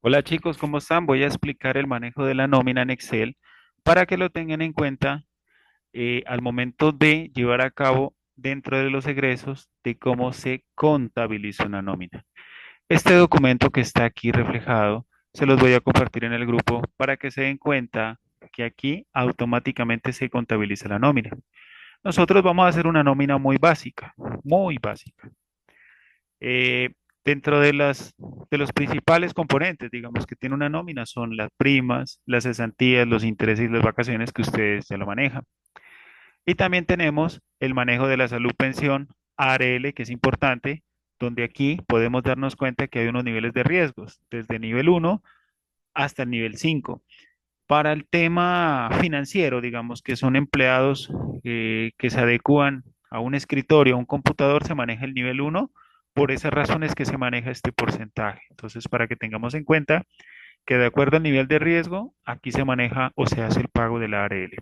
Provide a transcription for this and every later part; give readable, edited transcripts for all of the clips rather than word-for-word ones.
Hola chicos, ¿cómo están? Voy a explicar el manejo de la nómina en Excel para que lo tengan en cuenta al momento de llevar a cabo dentro de los egresos de cómo se contabiliza una nómina. Este documento que está aquí reflejado se los voy a compartir en el grupo para que se den cuenta que aquí automáticamente se contabiliza la nómina. Nosotros vamos a hacer una nómina muy básica, muy básica. Eh, Dentro de los principales componentes, digamos, que tiene una nómina son las primas, las cesantías, los intereses y las vacaciones que ustedes ya lo manejan. Y también tenemos el manejo de la salud pensión, ARL, que es importante, donde aquí podemos darnos cuenta que hay unos niveles de riesgos, desde nivel uno hasta el nivel 5. Para el tema financiero, digamos que son empleados que se adecúan a un escritorio, a un computador, se maneja el nivel uno. Por esas razones que se maneja este porcentaje. Entonces, para que tengamos en cuenta que de acuerdo al nivel de riesgo, aquí se maneja o se hace el pago de la ARL.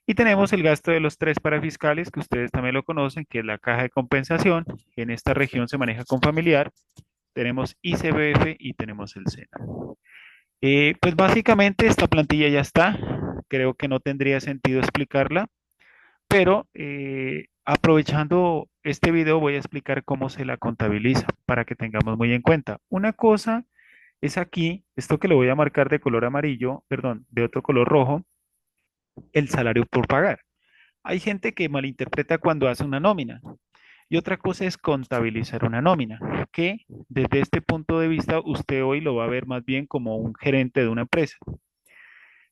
Y tenemos el gasto de los tres parafiscales, que ustedes también lo conocen, que es la caja de compensación. En esta región se maneja con familiar. Tenemos ICBF y tenemos el SENA. Pues básicamente esta plantilla ya está. Creo que no tendría sentido explicarla, pero aprovechando este video voy a explicar cómo se la contabiliza para que tengamos muy en cuenta. Una cosa es aquí, esto que lo voy a marcar de color amarillo, perdón, de otro color rojo, el salario por pagar. Hay gente que malinterpreta cuando hace una nómina. Y otra cosa es contabilizar una nómina, que desde este punto de vista usted hoy lo va a ver más bien como un gerente de una empresa.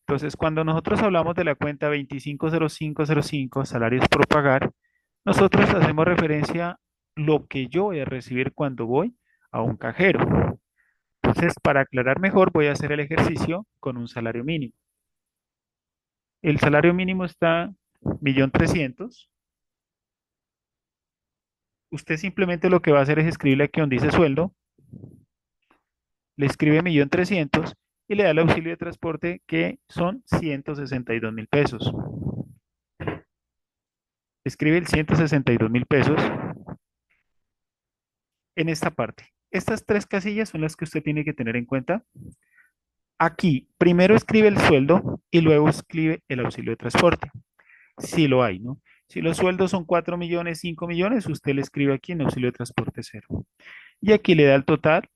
Entonces, cuando nosotros hablamos de la cuenta 250505, salarios por pagar, nosotros hacemos referencia a lo que yo voy a recibir cuando voy a un cajero. Entonces, para aclarar mejor, voy a hacer el ejercicio con un salario mínimo. El salario mínimo está 1.300.000. Usted simplemente lo que va a hacer es escribirle aquí donde dice sueldo, le escribe 1.300.000 y le da el auxilio de transporte que son 162.000 pesos. Escribe el 162.000 pesos en esta parte. Estas tres casillas son las que usted tiene que tener en cuenta. Aquí, primero escribe el sueldo y luego escribe el auxilio de transporte, si lo hay, ¿no? Si los sueldos son 4 millones, 5 millones, usted le escribe aquí en auxilio de transporte cero. Y aquí le da el total,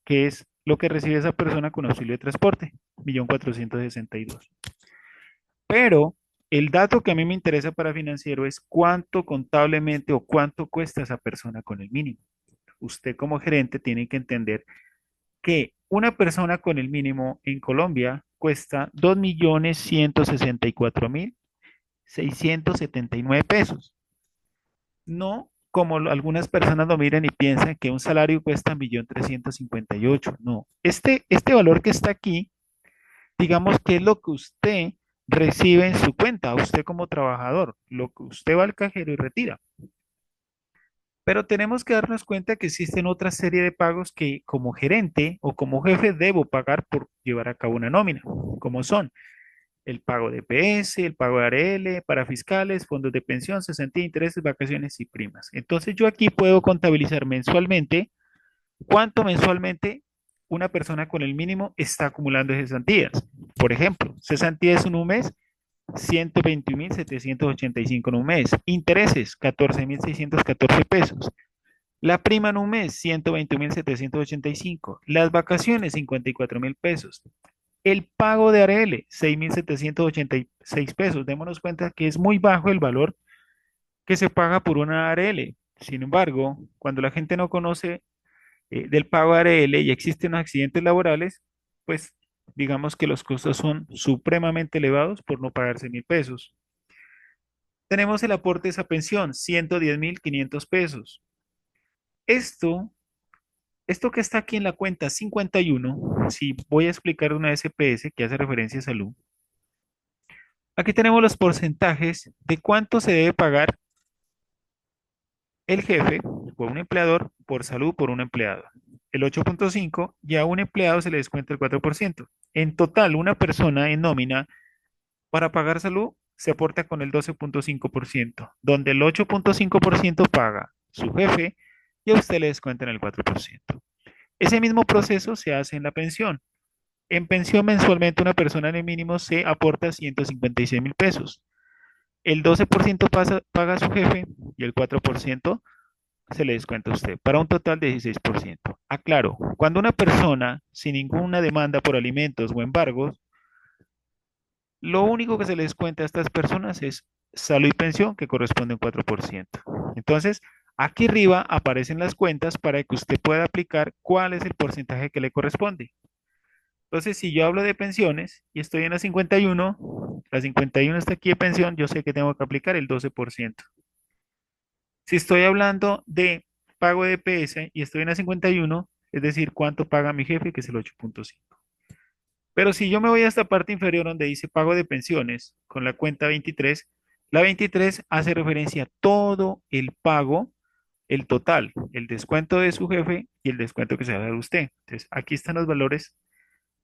que es lo que recibe esa persona con auxilio de transporte, 1.462.000. Pero el dato que a mí me interesa para financiero es cuánto contablemente o cuánto cuesta esa persona con el mínimo. Usted como gerente tiene que entender que una persona con el mínimo en Colombia cuesta 2.164.679 pesos. No como algunas personas lo miran y piensan que un salario cuesta 1.358.000. No, este valor que está aquí, digamos que es lo que usted recibe en su cuenta, usted como trabajador, lo que usted va al cajero y retira. Pero tenemos que darnos cuenta que existen otra serie de pagos que como gerente o como jefe debo pagar por llevar a cabo una nómina, como son el pago de PS, el pago de ARL, para fiscales, fondos de pensión, cesantía, intereses, vacaciones y primas. Entonces yo aquí puedo contabilizar mensualmente cuánto mensualmente una persona con el mínimo está acumulando de cesantías. Por ejemplo, cesantías en un mes, 121.785 en un mes. Intereses, 14.614 pesos. La prima en un mes, 120.785. Las vacaciones, 54.000 pesos. El pago de ARL, 6.786 pesos. Démonos cuenta que es muy bajo el valor que se paga por una ARL. Sin embargo, cuando la gente no conoce del pago de ARL y existen accidentes laborales, pues digamos que los costos son supremamente elevados por no pagarse 1.000 pesos. Tenemos el aporte de esa pensión, 110.500 pesos. Esto Esto que está aquí en la cuenta 51, si voy a explicar una SPS que hace referencia a salud, aquí tenemos los porcentajes de cuánto se debe pagar el jefe por un empleador por salud por un empleado. El 8.5 y a un empleado se le descuenta el 4%. En total, una persona en nómina para pagar salud se aporta con el 12.5%, donde el 8.5% paga su jefe y a usted le descuentan el 4%. Ese mismo proceso se hace en la pensión. En pensión mensualmente una persona en el mínimo se aporta 156.000 pesos. El 12% paga su jefe y el 4% se le descuenta a usted, para un total de 16%. Aclaro, cuando una persona sin ninguna demanda por alimentos o embargos, lo único que se le descuenta a estas personas es salud y pensión, que corresponde a un 4%. Entonces, aquí arriba aparecen las cuentas para que usted pueda aplicar cuál es el porcentaje que le corresponde. Entonces, si yo hablo de pensiones y estoy en la 51 está aquí de pensión, yo sé que tengo que aplicar el 12%. Si estoy hablando de pago de PS y estoy en la 51, es decir, cuánto paga mi jefe, que es el 8.5. Pero si yo me voy a esta parte inferior donde dice pago de pensiones con la cuenta 23, la 23 hace referencia a todo el pago, el total, el descuento de su jefe y el descuento que se va a dar usted. Entonces, aquí están los valores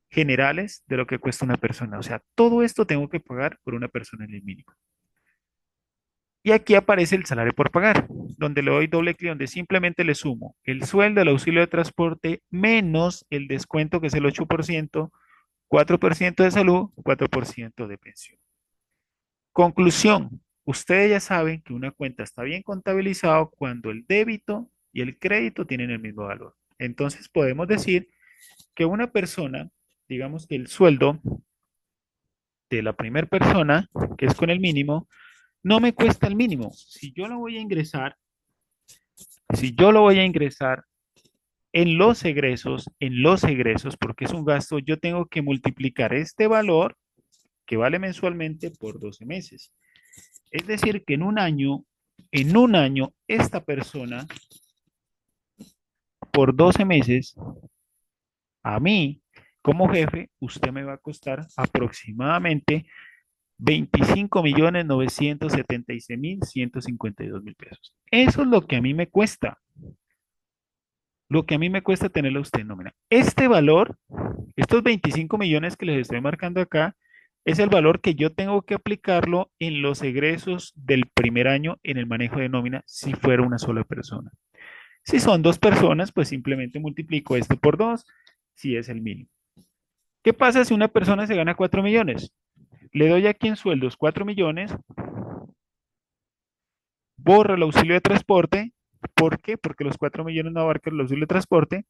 generales de lo que cuesta una persona. O sea, todo esto tengo que pagar por una persona en el mínimo. Y aquí aparece el salario por pagar, donde le doy doble clic, donde simplemente le sumo el sueldo, el auxilio de transporte, menos el descuento que es el 8%, 4% de salud, 4% de pensión. Conclusión, ustedes ya saben que una cuenta está bien contabilizado cuando el débito y el crédito tienen el mismo valor. Entonces podemos decir que una persona, digamos que el sueldo de la primera persona, que es con el mínimo, no me cuesta el mínimo. Si yo lo voy a ingresar en los egresos, porque es un gasto, yo tengo que multiplicar este valor que vale mensualmente por 12 meses. Es decir, que en un año, esta persona, por 12 meses, a mí, como jefe, usted me va a costar aproximadamente 25.976.152.000 pesos. Eso es lo que a mí me cuesta. Lo que a mí me cuesta tenerlo usted en nómina. Este valor, estos 25 millones que les estoy marcando acá, es el valor que yo tengo que aplicarlo en los egresos del primer año en el manejo de nómina si fuera una sola persona. Si son dos personas, pues simplemente multiplico esto por dos, si es el mínimo. ¿Qué pasa si una persona se gana 4 millones? Le doy aquí en sueldos 4 millones, borro el auxilio de transporte. ¿Por qué? Porque los 4 millones no abarcan el auxilio de transporte.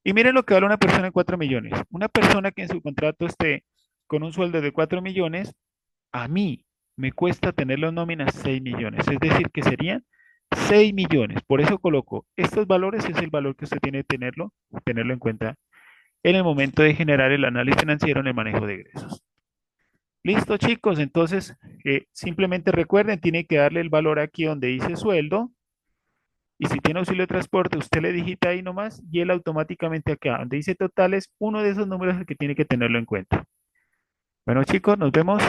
Y miren lo que vale una persona en 4 millones. Una persona que en su contrato esté con un sueldo de 4 millones, a mí me cuesta tenerlo en nómina 6 millones. Es decir, que serían 6 millones. Por eso coloco estos valores, es el valor que usted tiene que tenerlo en cuenta en el momento de generar el análisis financiero en el manejo de egresos. Listo, chicos. Entonces, simplemente recuerden, tiene que darle el valor aquí donde dice sueldo. Y si tiene auxilio de transporte, usted le digita ahí nomás y él automáticamente acá, donde dice totales, uno de esos números es el que tiene que tenerlo en cuenta. Bueno, chicos, nos vemos.